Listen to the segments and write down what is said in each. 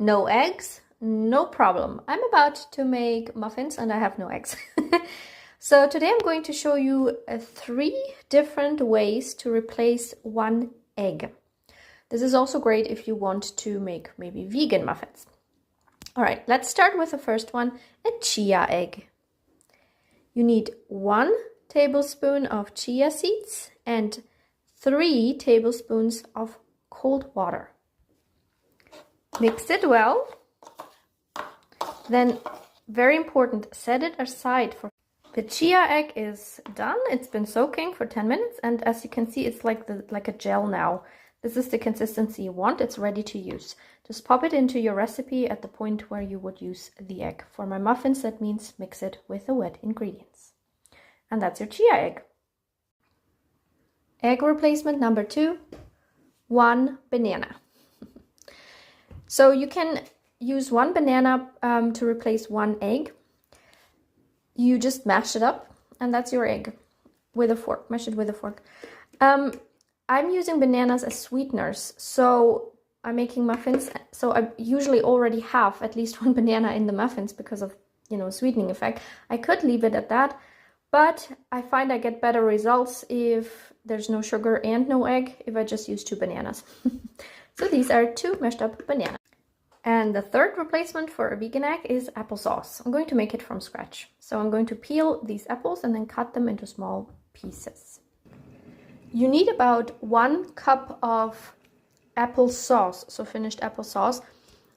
No eggs? No problem. I'm about to make muffins and I have no eggs. So today I'm going to show you 3 different ways to replace 1 egg. This is also great if you want to make maybe vegan muffins. All right, let's start with the first one, a chia egg. You need 1 tablespoon of chia seeds and 3 tablespoons of cold water. Mix it well. Then, very important, set it aside for... The chia egg is done. It's been soaking for 10 minutes, and as you can see, it's like a gel now. This is the consistency you want. It's ready to use. Just pop it into your recipe at the point where you would use the egg. For my muffins, that means mix it with the wet ingredients. And that's your chia egg. Egg replacement number 2, 1 banana. So you can use 1 banana to replace 1 egg. You just mash it up, and that's your egg with a fork. Mash it with a fork. I'm using bananas as sweeteners, so I'm making muffins. So I usually already have at least 1 banana in the muffins because of, sweetening effect. I could leave it at that, but I find I get better results if there's no sugar and no egg, if I just use 2 bananas. So these are 2 mashed up bananas. And the third replacement for a vegan egg is applesauce. I'm going to make it from scratch. So I'm going to peel these apples and then cut them into small pieces. You need about 1 cup of applesauce, so finished applesauce,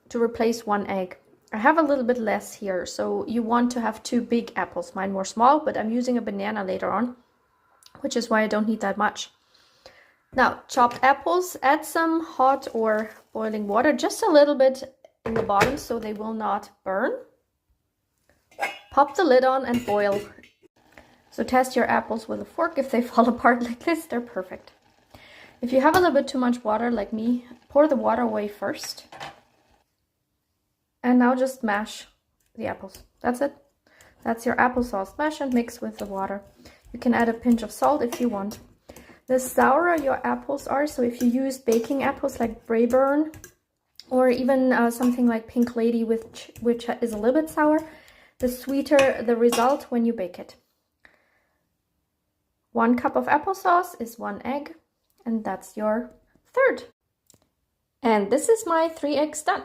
to replace 1 egg. I have a little bit less here, so you want to have 2 big apples. Mine were small, but I'm using a banana later on, which is why I don't need that much. Now, chopped apples, add some hot or boiling water, just a little bit in the bottom so they will not burn. Pop the lid on and boil. So test your apples with a fork. If they fall apart like this, they're perfect. If you have a little bit too much water like me, pour the water away first. And now just mash the apples. That's it. That's your applesauce. Mash and mix with the water. You can add a pinch of salt if you want. The sourer your apples are, so if you use baking apples like Braeburn, or even something like Pink Lady, which is a little bit sour, the sweeter the result when you bake it. 1 cup of applesauce is 1 egg, and that's your third. And this is my 3 eggs done.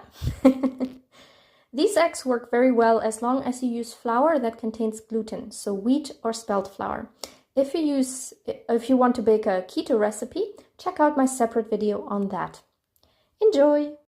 These eggs work very well as long as you use flour that contains gluten, so wheat or spelt flour. If you want to bake a keto recipe, check out my separate video on that. Enjoy!